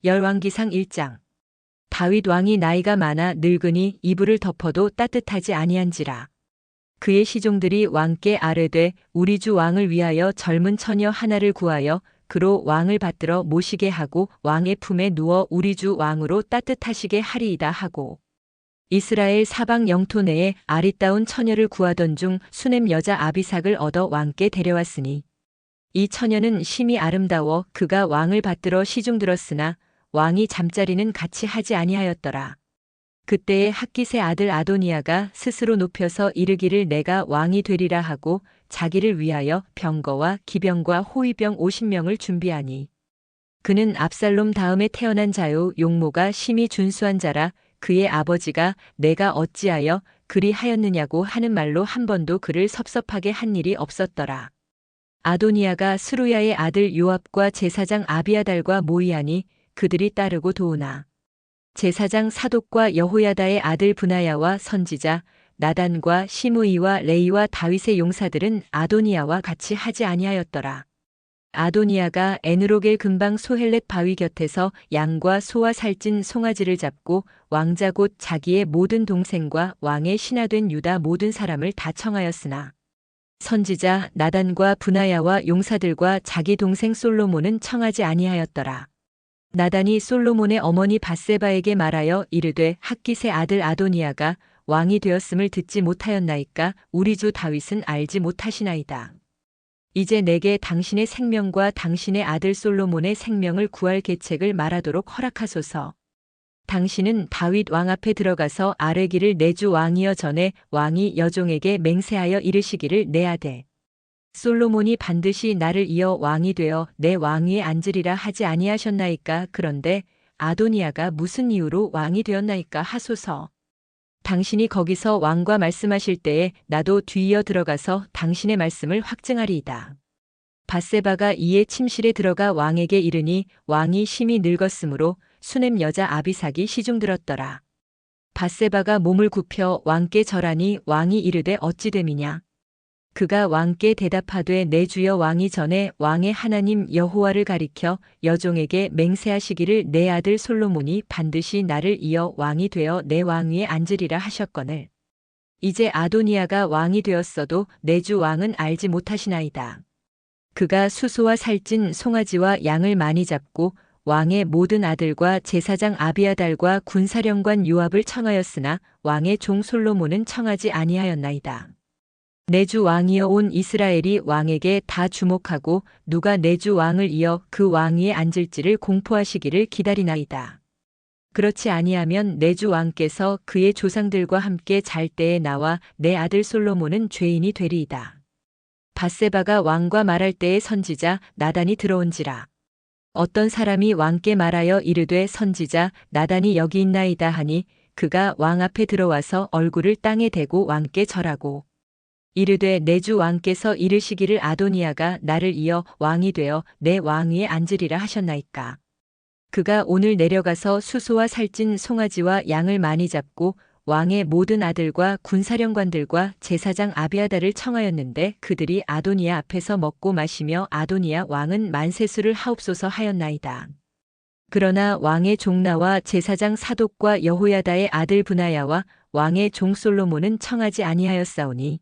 열왕기상 1장. 다윗 왕이 나이가 많아 늙으니 이불을 덮어도 따뜻하지 아니한지라. 그의 시종들이 왕께 아뢰되 우리 주 왕을 위하여 젊은 처녀 하나를 구하여 그로 왕을 받들어 모시게 하고 왕의 품에 누워 우리 주 왕으로 따뜻하시게 하리이다 하고, 이스라엘 사방 영토 내에 아리따운 처녀를 구하던 중 수넴 여자 아비삭을 얻어 왕께 데려왔으니, 이 처녀는 심히 아름다워 그가 왕을 받들어 시중들었으나 왕이 잠자리는 같이 하지 아니하였더라. 그때에 학깃의 아들 아도니아가 스스로 높여서 이르기를 내가 왕이 되리라 하고 자기를 위하여 병거와 기병과 호위병 50명을 준비하니, 그는 압살롬 다음에 태어난 자요 용모가 심히 준수한 자라. 그의 아버지가 내가 어찌하여 그리 하였느냐고 하는 말로 한 번도 그를 섭섭하게 한 일이 없었더라. 아도니아가 스루야의 아들 요압과 제사장 아비아달과 모이하니 그들이 따르고 도우나, 제사장 사독과 여호야다의 아들 브나야와 선지자 나단과 시므이와 레이와 다윗의 용사들은 아도니아와 같이 하지 아니하였더라. 아도니아가 에누로겔 근방 소헬렛 바위 곁에서 양과 소와 살찐 송아지를 잡고 왕자 곧 자기의 모든 동생과 왕의 신하된 유다 모든 사람을 다 청하였으나, 선지자 나단과 브나야와 용사들과 자기 동생 솔로몬은 청하지 아니하였더라. 나단이 솔로몬의 어머니 밧세바에게 말하여 이르되 학깃의 아들 아도니아가 왕이 되었음을 듣지 못하였나이까 우리 주 다윗은 알지 못하시나이다. 이제 내게 당신의 생명과 당신의 아들 솔로몬의 생명을 구할 계책을 말하도록 허락하소서. 당신은 다윗 왕 앞에 들어가서 아뢰기를 내 주 왕이여 전에 왕이 여종에게 맹세하여 이르시기를 내 아들 솔로몬이 반드시 나를 이어 왕이 되어 내 왕위에 앉으리라 하지 아니하셨나이까. 그런데 아도니아가 무슨 이유로 왕이 되었나이까 하소서. 당신이 거기서 왕과 말씀하실 때에 나도 뒤이어 들어가서 당신의 말씀을 확증하리이다. 밧세바가 이에 침실에 들어가 왕에게 이르니 왕이 심히 늙었으므로 수넴 여자 아비삭이 시중들었더라. 밧세바가 몸을 굽혀 왕께 절하니 왕이 이르되 어찌 됨이냐. 그가 왕께 대답하되 내 주여 왕이 전에 왕의 하나님 여호와를 가리켜 여종에게 맹세하시기를 내 아들 솔로몬이 반드시 나를 이어 왕이 되어 내 왕위에 앉으리라 하셨거늘, 이제 아도니아가 왕이 되었어도 내 주 왕은 알지 못하시나이다. 그가 수소와 살찐 송아지와 양을 많이 잡고 왕의 모든 아들과 제사장 아비아달과 군사령관 요압을 청하였으나 왕의 종 솔로몬은 청하지 아니하였나이다. 내 주 왕이여 온 이스라엘이 왕에게 다 주목하고 누가 내 주 왕을 이어 그 왕위에 앉을지를 공포하시기를 기다리나이다. 그렇지 아니하면 내 주 왕께서 그의 조상들과 함께 잘 때에 나와 내 아들 솔로몬은 죄인이 되리이다. 밧세바가 왕과 말할 때에 선지자 나단이 들어온지라. 어떤 사람이 왕께 말하여 이르되 선지자 나단이 여기 있나이다 하니 그가 왕 앞에 들어와서 얼굴을 땅에 대고 왕께 절하고 이르되 내 주 왕께서 이르시기를 아도니아가 나를 이어 왕이 되어 내 왕위에 앉으리라 하셨나이까. 그가 오늘 내려가서 수소와 살찐 송아지와 양을 많이 잡고 왕의 모든 아들과 군사령관들과 제사장 아비아달을 청하였는데 그들이 아도니아 앞에서 먹고 마시며 아도니아 왕은 만세수를 하옵소서 하였나이다. 그러나 왕의 종나와 제사장 사독과 여호야다의 아들 브나야와 왕의 종 솔로몬은 청하지 아니하였사오니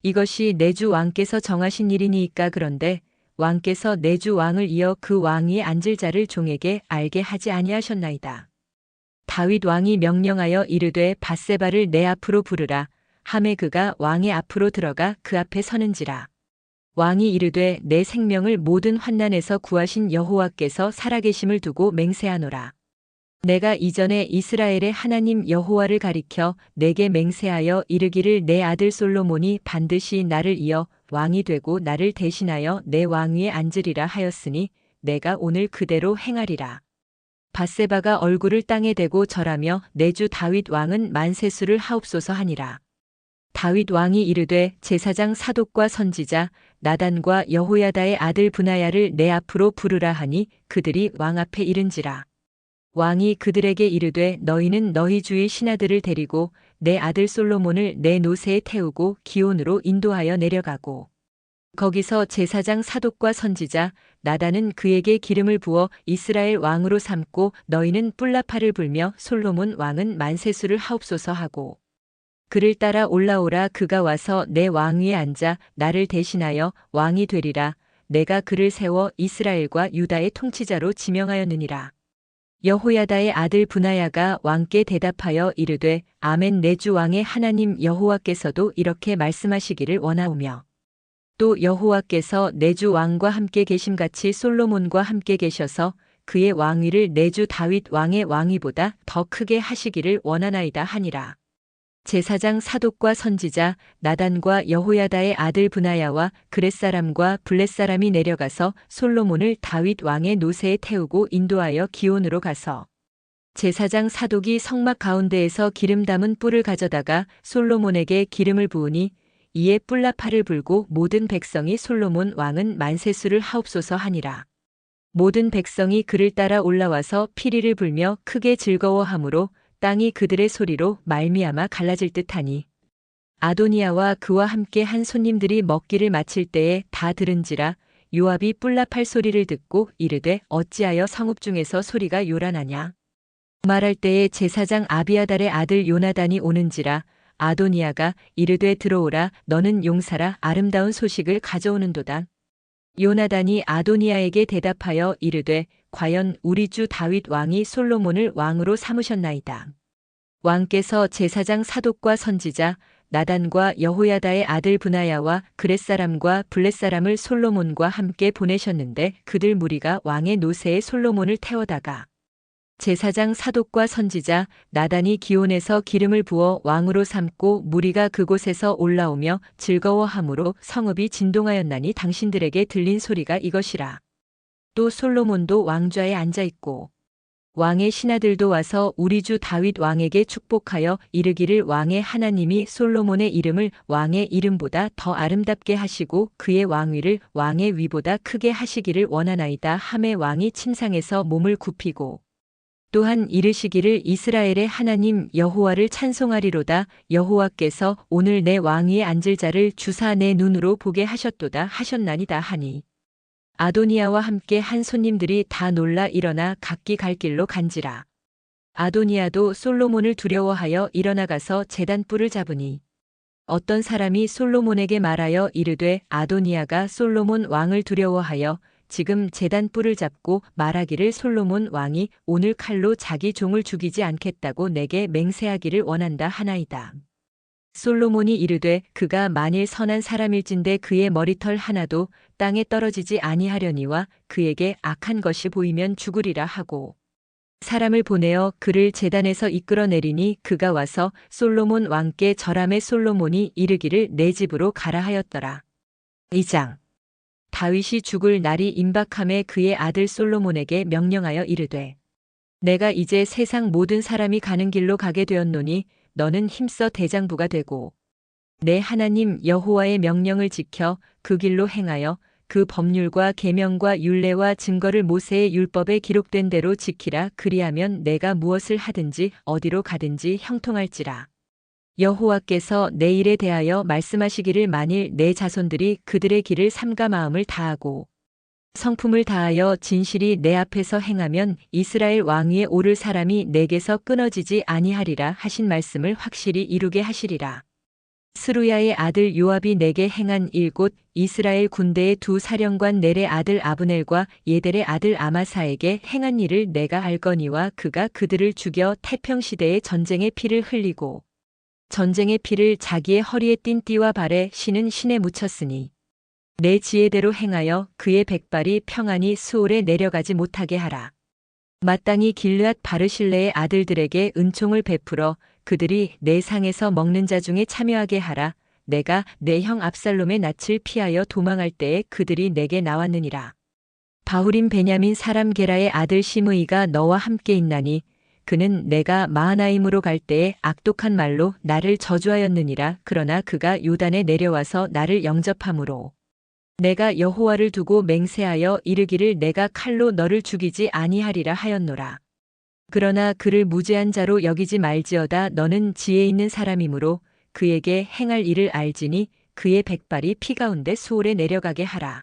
이것이 내 주 왕께서 정하신 일이니이까. 그런데 왕께서 내 주 왕을 이어 그 왕위에 앉을 자를 종에게 알게 하지 아니하셨나이다. 다윗 왕이 명령하여 이르되 밧세바를 내 앞으로 부르라 하매 그가 왕의 앞으로 들어가 그 앞에 서는지라. 왕이 이르되 내 생명을 모든 환난에서 구하신 여호와께서 살아계심을 두고 맹세하노라. 내가 이전에 이스라엘의 하나님 여호와를 가리켜 내게 맹세하여 이르기를 내 아들 솔로몬이 반드시 나를 이어 왕이 되고 나를 대신하여 내 왕위에 앉으리라 하였으니 내가 오늘 그대로 행하리라. 밧세바가 얼굴을 땅에 대고 절하며 내 주 다윗 왕은 만세수를 하옵소서 하니라. 다윗 왕이 이르되 제사장 사독과 선지자 나단과 여호야다의 아들 브나야를 내 앞으로 부르라 하니 그들이 왕 앞에 이른지라. 왕이 그들에게 이르되 너희는 너희 주의 신하들을 데리고 내 아들 솔로몬을 내 노새에 태우고 기온으로 인도하여 내려가고 거기서 제사장 사독과 선지자 나단은 그에게 기름을 부어 이스라엘 왕으로 삼고 너희는 뿔라파를 불며 솔로몬 왕은 만세수를 하옵소서 하고 그를 따라 올라오라. 그가 와서 내 왕위에 앉아 나를 대신하여 왕이 되리라. 내가 그를 세워 이스라엘과 유다의 통치자로 지명하였느니라. 여호야다의 아들 브나야가 왕께 대답하여 이르되 아멘. 내 주 왕의 하나님 여호와께서도 이렇게 말씀하시기를 원하오며 또 여호와께서 내 주 왕과 함께 계심같이 솔로몬과 함께 계셔서 그의 왕위를 내 주 다윗 왕의 왕위보다 더 크게 하시기를 원하나이다 하니라. 제사장 사독과 선지자 나단과 여호야다의 아들 브나야와 그렛 사람과 블렛 사람이 내려가서 솔로몬을 다윗 왕의 노새에 태우고 인도하여 기온으로 가서 제사장 사독이 성막 가운데에서 기름 담은 뿔을 가져다가 솔로몬에게 기름을 부으니 이에 뿔라파를 불고 모든 백성이 솔로몬 왕은 만세수를 하옵소서 하니라. 모든 백성이 그를 따라 올라와서 피리를 불며 크게 즐거워하므로 땅이 그들의 소리로 말미암아 갈라질 듯하니 아도니아와 그와 함께 한 손님들이 먹기를 마칠 때에 다 들은지라. 요압이 뿔라팔 소리를 듣고 이르되 어찌하여 성읍 중에서 소리가 요란하냐. 말할 때에 제사장 아비아달의 아들 요나단이 오는지라. 아도니아가 이르되 들어오라. 너는 용사라. 아름다운 소식을 가져오는도다. 요나단이 아도니아에게 대답하여 이르되 과연 우리 주 다윗 왕이 솔로몬을 왕으로 삼으셨나이다. 왕께서 제사장 사독과 선지자 나단과 여호야다의 아들 브나야와 그렛 사람과 블렛 사람을 솔로몬과 함께 보내셨는데 그들 무리가 왕의 노새에 솔로몬을 태워다가 제사장 사독과 선지자 나단이 기온에서 기름을 부어 왕으로 삼고 무리가 그곳에서 올라오며 즐거워함으로 성읍이 진동하였나니 당신들에게 들린 소리가 이것이라. 또 솔로몬도 왕좌에 앉아 있고 왕의 신하들도 와서 우리 주 다윗 왕에게 축복하여 이르기를 왕의 하나님이 솔로몬의 이름을 왕의 이름보다 더 아름답게 하시고 그의 왕위를 왕의 위보다 크게 하시기를 원하나이다 하매 왕이 침상에서 몸을 굽히고 또한 이르시기를 이스라엘의 하나님 여호와를 찬송하리로다. 여호와께서 오늘 내 왕위에 앉을 자를 주사 내 눈으로 보게 하셨도다 하셨나니다 하니 아도니아와 함께 한 손님들이 다 놀라 일어나 각기 갈 길로 간지라. 아도니아도 솔로몬을 두려워하여 일어나가서 제단 뿔을 잡으니 어떤 사람이 솔로몬에게 말하여 이르되 아도니아가 솔로몬 왕을 두려워하여 지금 제단 뿔을 잡고 말하기를 솔로몬 왕이 오늘 칼로 자기 종을 죽이지 않겠다고 내게 맹세하기를 원한다 하나이다. 솔로몬이 이르되 그가 만일 선한 사람일진데 그의 머리털 하나도 땅에 떨어지지 아니하려니와 그에게 악한 것이 보이면 죽으리라 하고 사람을 보내어 그를 제단에서 이끌어내리니 그가 와서 솔로몬 왕께 절하매 솔로몬이 이르기를 내 집으로 가라 하였더라. 2장 다윗이 죽을 날이 임박함에 그의 아들 솔로몬에게 명령하여 이르되 내가 이제 세상 모든 사람이 가는 길로 가게 되었노니 너는 힘써 대장부가 되고 내 하나님 여호와의 명령을 지켜 그 길로 행하여 그 법률과 계명과 율례와 증거를 모세의 율법에 기록된 대로 지키라. 그리하면 내가 무엇을 하든지 어디로 가든지 형통할지라. 여호와께서 내 일에 대하여 말씀하시기를 만일 내 자손들이 그들의 길을 삼가 마음을 다하고 성품을 다하여 진실이 내 앞에서 행하면 이스라엘 왕위에 오를 사람이 내게서 끊어지지 아니하리라 하신 말씀을 확실히 이루게 하시리라. 스루야의 아들 요압이 내게 행한 일 곧 이스라엘 군대의 두 사령관 넬의 아들 아브넬과 예델의 아들 아마사에게 행한 일을 내가 알거니와 그가 그들을 죽여 태평시대에 전쟁의 피를 흘리고 전쟁의 피를 자기의 허리에 띤 띠와 발에 신은 신에 묻혔으니 내 지혜대로 행하여 그의 백발이 평안히 수올에 내려가지 못하게 하라. 마땅히 길르앗 바르실레의 아들들에게 은총을 베풀어 그들이 내 상에서 먹는 자 중에 참여하게 하라. 내가 내 형 압살롬의 낯을 피하여 도망할 때에 그들이 내게 나왔느니라. 바후림 베냐민 사람 게라의 아들 시므이가 너와 함께 있나니 그는 내가 마하나임으로 갈 때에 악독한 말로 나를 저주하였느니라. 그러나 그가 요단에 내려와서 나를 영접함으로 내가 여호와를 두고 맹세하여 이르기를 내가 칼로 너를 죽이지 아니하리라 하였노라. 그러나 그를 무죄한 자로 여기지 말지어다. 너는 지혜 있는 사람이므로 그에게 행할 일을 알지니 그의 백발이 피 가운데 수월에 내려가게 하라.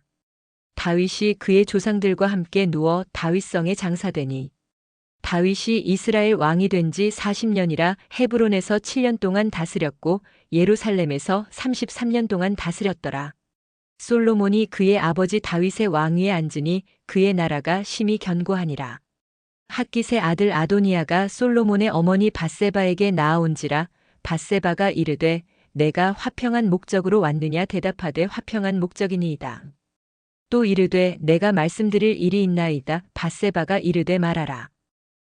다윗이 그의 조상들과 함께 누워 다윗성에 장사되니 다윗이 이스라엘 왕이 된 지 40년이라 헤브론에서 7년 동안 다스렸고 예루살렘에서 33년 동안 다스렸더라. 솔로몬이 그의 아버지 다윗의 왕위에 앉으니 그의 나라가 심히 견고하니라. 핫깃의 아들 아도니아가 솔로몬의 어머니 밧세바에게 나아온지라 밧세바가 이르되 내가 화평한 목적으로 왔느냐 대답하되 화평한 목적이니이다. 또 이르되 내가 말씀드릴 일이 있나이다. 밧세바가 이르되 말하라.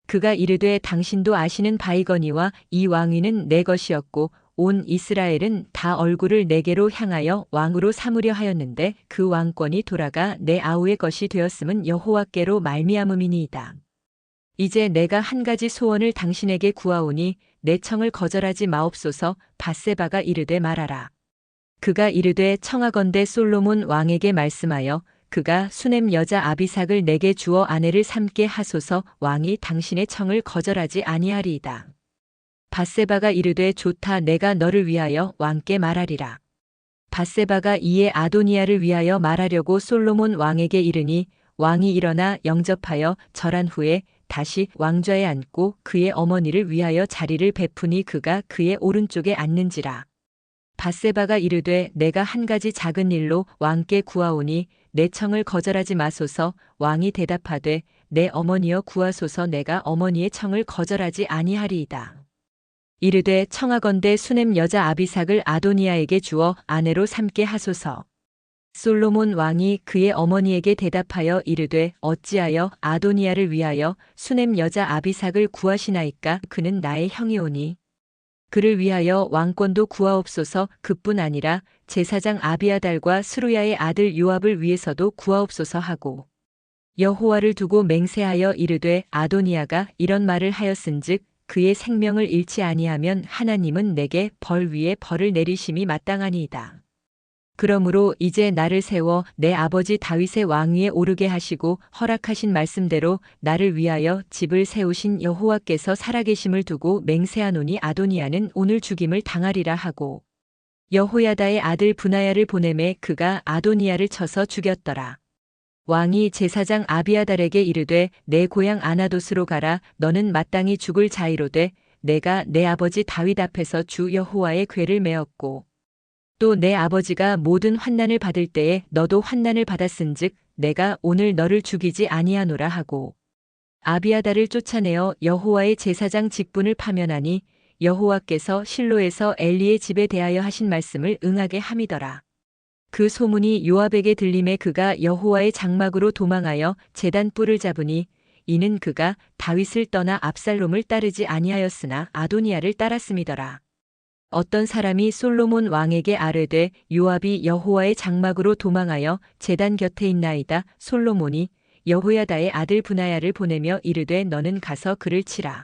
그가 이르되 당신도 아시는 바이거니와 이 왕위는 내 것이었고 온 이스라엘은 다 얼굴을 내게로 향하여 왕으로 삼으려 하였는데 그 왕권이 돌아가 내 아우의 것이 되었음은 여호와께로 말미암음이니이다. 이제 내가 한 가지 소원을 당신에게 구하오니 내 청을 거절하지 마옵소서. 밧세바가 이르되 말하라. 그가 이르되 청하건대 솔로몬 왕에게 말씀하여 그가 수넴 여자 아비삭을 내게 주어 아내를 삼게 하소서. 왕이 당신의 청을 거절하지 아니하리이다. 밧세바가 이르되 좋다. 내가 너를 위하여 왕께 말하리라. 밧세바가 이에 아도니아를 위하여 말하려고 솔로몬 왕에게 이르니 왕이 일어나 영접하여 절한 후에 다시 왕좌에 앉고 그의 어머니를 위하여 자리를 베푸니 그가 그의 오른쪽에 앉는지라. 밧세바가 이르되 내가 한 가지 작은 일로 왕께 구하오니 내 청을 거절하지 마소서. 왕이 대답하되 내 어머니여 구하소서. 내가 어머니의 청을 거절하지 아니하리이다. 이르되 청하건대 수넴 여자 아비삭을 아도니아에게 주어 아내로 삼게 하소서. 솔로몬 왕이 그의 어머니에게 대답하여 이르되 어찌하여 아도니아를 위하여 수넴 여자 아비삭을 구하시나이까. 그는 나의 형이오니 그를 위하여 왕권도 구하옵소서. 그뿐 아니라 제사장 아비아달과 스루야의 아들 요압을 위해서도 구하옵소서 하고 여호와를 두고 맹세하여 이르되 아도니아가 이런 말을 하였은즉 그의 생명을 잃지 아니하면 하나님은 내게 벌 위에 벌을 내리심이 마땅하니이다. 그러므로 이제 나를 세워 내 아버지 다윗의 왕위에 오르게 하시고 허락하신 말씀대로 나를 위하여 집을 세우신 여호와께서 살아계심을 두고 맹세하노니 아도니아는 오늘 죽임을 당하리라 하고 여호야다의 아들 브나야를 보내매 그가 아도니아를 쳐서 죽였더라. 왕이 제사장 아비아달에게 이르되 내 고향 아나돗으로 가라. 너는 마땅히 죽을 자이로되 내가 내 아버지 다윗 앞에서 주 여호와의 궤를 메었고 또 내 아버지가 모든 환난을 받을 때에 너도 환난을 받았은즉 내가 오늘 너를 죽이지 아니하노라 하고 아비아달을 쫓아내어 여호와의 제사장 직분을 파면하니 여호와께서 실로에서 엘리의 집에 대하여 하신 말씀을 응하게 함이더라. 그 소문이 요압에게 들림에 그가 여호와의 장막으로 도망하여 제단 뿔을 잡으니 이는 그가 다윗을 떠나 압살롬을 따르지 아니하였으나 아도니아를 따랐음이더라. 어떤 사람이 솔로몬 왕에게 아뢰되 요압이 여호와의 장막으로 도망하여 제단 곁에 있나이다. 솔로몬이 여호야다의 아들 브나야를 보내며 이르되 너는 가서 그를 치라.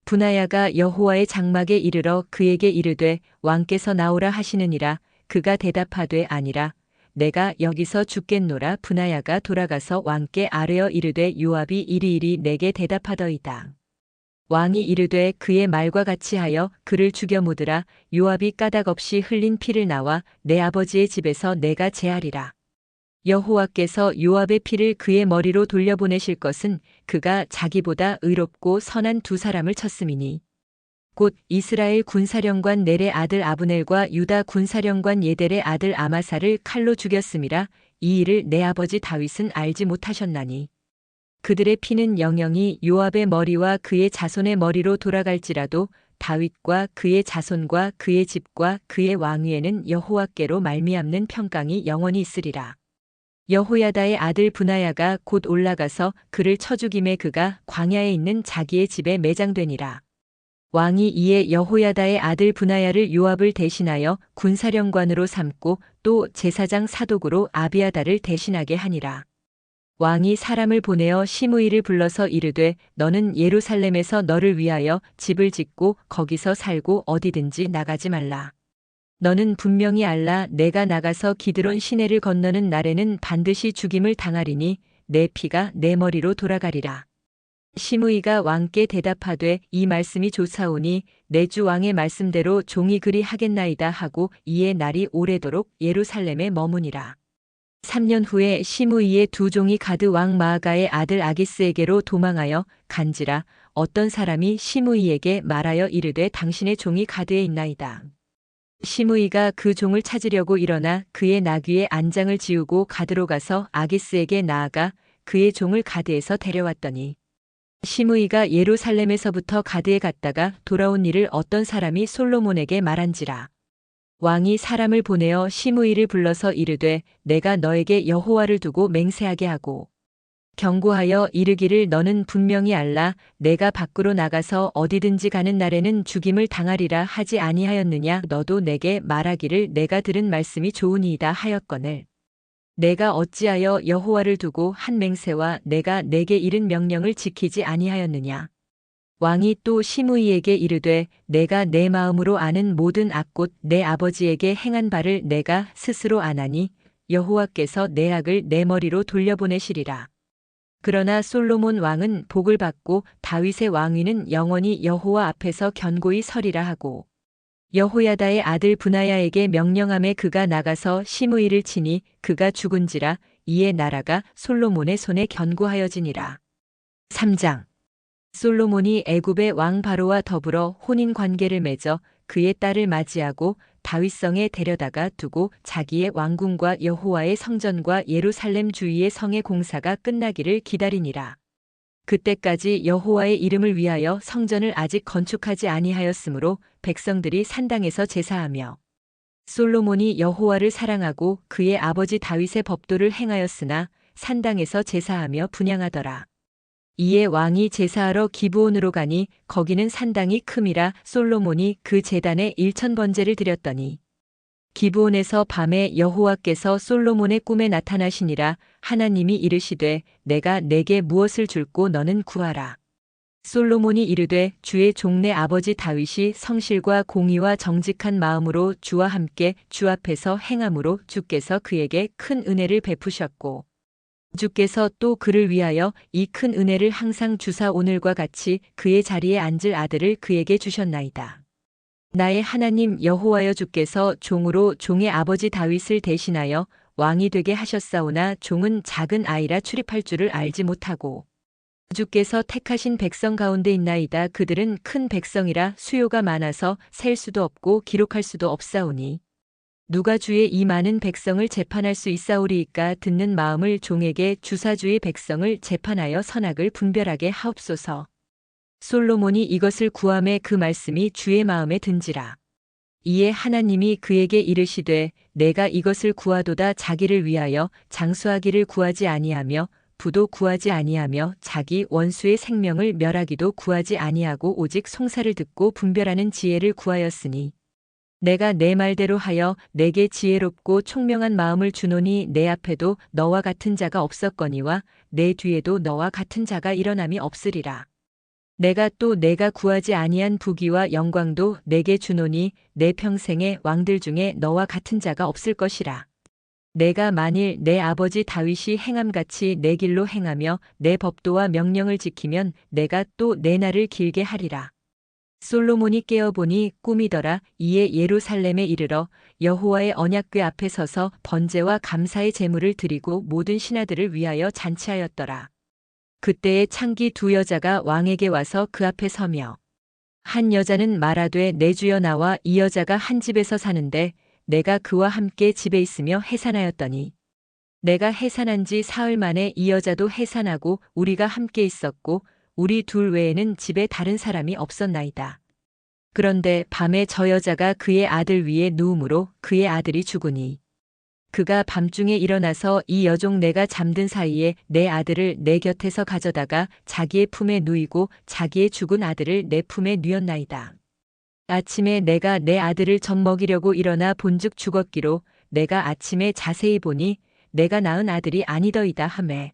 브나야가 여호와의 장막에 이르러 그에게 이르되 왕께서 나오라 하시느니라. 그가 대답하되 아니라 내가 여기서 죽겠노라. 브나야가 돌아가서 왕께 아뢰어 이르되 요압이 이리이리 내게 대답하더이다. 왕이 이르되 그의 말과 같이 하여 그를 죽여 묻으라. 요압이 까닭 없이 흘린 피를 나와 내 아버지의 집에서 내가 제하리라. 여호와께서 요압의 피를 그의 머리로 돌려보내실 것은 그가 자기보다 의롭고 선한 두 사람을 쳤음이니 곧 이스라엘 군사령관 넬의 아들 아브넬과 유다 군사령관 예델의 아들 아마사를 칼로 죽였음이라. 이 일을 내 아버지 다윗은 알지 못하셨나니 그들의 피는 영영이 요압의 머리와 그의 자손의 머리로 돌아갈지라도 다윗과 그의 자손과 그의 집과 그의 왕위에는 여호와께로 말미암는 평강이 영원히 있으리라. 여호야다의 아들 브나야가 곧 올라가서 그를 쳐 죽임에 그가 광야에 있는 자기의 집에 매장되니라. 왕이 이에 여호야다의 아들 브나야를 요압을 대신하여 군사령관으로 삼고 또 제사장 사독으로 아비아달을 대신하게 하니라. 왕이 사람을 보내어 시므이를 불러서 이르되 너는 예루살렘에서 너를 위하여 집을 짓고 거기서 살고 어디든지 나가지 말라. 너는 분명히 알라. 내가 나가서 기드론 시내를 건너는 날에는 반드시 죽임을 당하리니 내 피가 내 머리로 돌아가리라. 시므이가 왕께 대답하되 이 말씀이 좋사오니 내 주 왕의 말씀대로 종이 그리 하겠나이다 하고 이에 날이 오래도록 예루살렘에 머무니라. 3년 후에 시므이의 두 종이 가드 왕 마아가의 아들 아기스에게로 도망하여 간지라 어떤 사람이 시므이에게 말하여 이르되 당신의 종이 가드에 있나이다. 시므이가 그 종을 찾으려고 일어나 그의 나귀에 안장을 지우고 가드로 가서 아기스에게 나아가 그의 종을 가드에서 데려왔더니 시므이가 예루살렘에서부터 가드에 갔다가 돌아온 일을 어떤 사람이 솔로몬에게 말한지라. 왕이 사람을 보내어 시므이를 불러서 이르되 내가 너에게 여호와를 두고 맹세하게 하고 경고하여 이르기를 너는 분명히 알라 내가 밖으로 나가서 어디든지 가는 날에는 죽임을 당하리라 하지 아니하였느냐 너도 내게 말하기를 내가 들은 말씀이 좋으니이다 하였거늘 내가 어찌하여 여호와를 두고 한 맹세와 내가 내게 이른 명령을 지키지 아니하였느냐. 왕이 또 시므이에게 이르되 내가 내 마음으로 아는 모든 악곧 내 아버지에게 행한 바를 내가 스스로 아나니 여호와께서 내 악을 내 머리로 돌려보내시리라. 그러나 솔로몬 왕은 복을 받고 다윗의 왕위는 영원히 여호와 앞에서 견고히 서리라 하고 여호야다의 아들 브나야에게 명령함에 그가 나가서 시므이를 치니 그가 죽은지라 이에 나라가 솔로몬의 손에 견고하여지니라. 3장 솔로몬이 애굽의 왕 바로와 더불어 혼인 관계를 맺어 그의 딸을 맞이하고 다윗성에 데려다가 두고 자기의 왕궁과 여호와의 성전과 예루살렘 주위의 성의 공사가 끝나기를 기다리니라. 그때까지 여호와의 이름을 위하여 성전을 아직 건축하지 아니하였으므로 백성들이 산당에서 제사하며 솔로몬이 여호와를 사랑하고 그의 아버지 다윗의 법도를 행하였으나 산당에서 제사하며 분향하더라. 이에 왕이 제사하러 기브온으로 가니 거기는 산당이 큼이라 솔로몬이 그 제단에 1000번제를 드렸더니 기브온에서 밤에 여호와께서 솔로몬의 꿈에 나타나시니라 하나님이 이르시되 내가 내게 무엇을 줄고 너는 구하라. 솔로몬이 이르되 주의 종내 아버지 다윗이 성실과 공의와 정직한 마음으로 주와 함께 주 앞에서 행함으로 주께서 그에게 큰 은혜를 베푸셨고 주께서 또 그를 위하여 이 큰 은혜를 항상 주사 오늘과 같이 그의 자리에 앉을 아들을 그에게 주셨나이다. 나의 하나님 여호와여 주께서 종으로 종의 아버지 다윗을 대신하여 왕이 되게 하셨사오나 종은 작은 아이라 출입할 줄을 알지 못하고 주께서 택하신 백성 가운데 있나이다. 그들은 큰 백성이라 수요가 많아서 셀 수도 없고 기록할 수도 없사오니 누가 주의 이 많은 백성을 재판할 수 있사오리이까. 듣는 마음을 종에게 주사 주의 백성을 재판하여 선악을 분별하게 하옵소서. 솔로몬이 이것을 구하매 그 말씀이 주의 마음에 든지라. 이에 하나님이 그에게 이르시되 내가 이것을 구하도다. 자기를 위하여 장수하기를 구하지 아니하며 부도 구하지 아니하며 자기 원수의 생명을 멸하기도 구하지 아니하고 오직 송사를 듣고 분별하는 지혜를 구하였으니 내가 내 말대로 하여 내게 지혜롭고 총명한 마음을 주노니 내 앞에도 너와 같은 자가 없었거니와 내 뒤에도 너와 같은 자가 일어남이 없으리라. 내가 또 내가 구하지 아니한 부귀와 영광도 내게 주노니 내 평생의 왕들 중에 너와 같은 자가 없을 것이라. 내가 만일 내 아버지 다윗이 행함같이 내 길로 행하며 내 법도와 명령을 지키면 내가 또 내 날을 길게 하리라. 솔로몬이 깨어보니 꿈이더라. 이에 예루살렘에 이르러 여호와의 언약궤 앞에 서서 번제와 감사의 제물을 드리고 모든 신하들을 위하여 잔치하였더라. 그때에 창기 두 여자가 왕에게 와서 그 앞에 서며 한 여자는 말하되 내 주여 나와 이 여자가 한 집에서 사는데 내가 그와 함께 집에 있으며 해산하였더니 내가 해산한 지 사흘 만에 이 여자도 해산하고 우리가 함께 있었고 우리 둘 외에는 집에 다른 사람이 없었나이다. 그런데 밤에 저 여자가 그의 아들 위에 누움으로 그의 아들이 죽으니 그가 밤중에 일어나서 이 여종 내가 잠든 사이에 내 아들을 내 곁에서 가져다가 자기의 품에 누이고 자기의 죽은 아들을 내 품에 누였나이다. 아침에 내가 내 아들을 젖먹이려고 일어나 본즉 죽었기로 내가 아침에 자세히 보니 내가 낳은 아들이 아니더이다 하매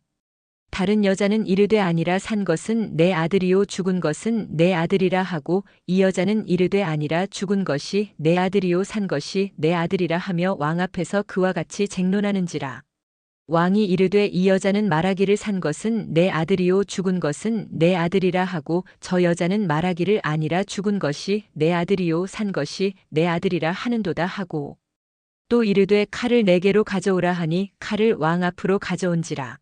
다른 여자는 이르되 아니라 산 것은 내 아들이요 죽은 것은 내 아들이라 하고 이 여자는 이르되 아니라 죽은 것이 내 아들이요 산 것이 내 아들이라 하며 왕 앞에서 그와 같이 쟁론하는지라. 왕이 이르되 이 여자는 말하기를 산 것은 내 아들이요 죽은 것은 내 아들이라 하고 저 여자는 말하기를 아니라 죽은 것이 내 아들이요 산 것이 내 아들이라 하는도다 하고 또 이르되 칼을 내게로 가져오라 하니 칼을 왕 앞으로 가져온지라.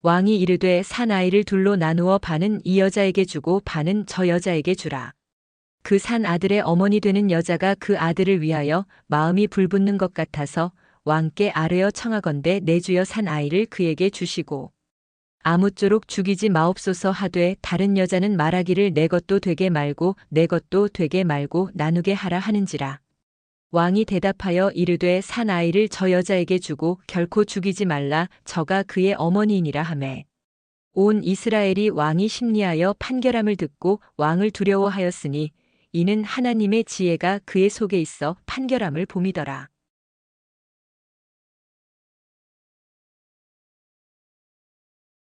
왕이 이르되 산 아이를 둘로 나누어 반은 이 여자에게 주고 반은 저 여자에게 주라. 그 산 아들의 어머니 되는 여자가 그 아들을 위하여 마음이 불붙는 것 같아서 왕께 아뢰어 청하건대 내 주여 산 아이를 그에게 주시고 아무쪼록 죽이지 마옵소서 하되 다른 여자는 말하기를 내 것도 되게 말고 내 것도 되게 말고 나누게 하라 하는지라. 왕이 대답하여 이르되 산 아이를 저 여자에게 주고 결코 죽이지 말라 저가 그의 어머니이니라 하매 온 이스라엘이 왕이 심리하여 판결함을 듣고 왕을 두려워하였으니 이는 하나님의 지혜가 그의 속에 있어 판결함을 봄이더라.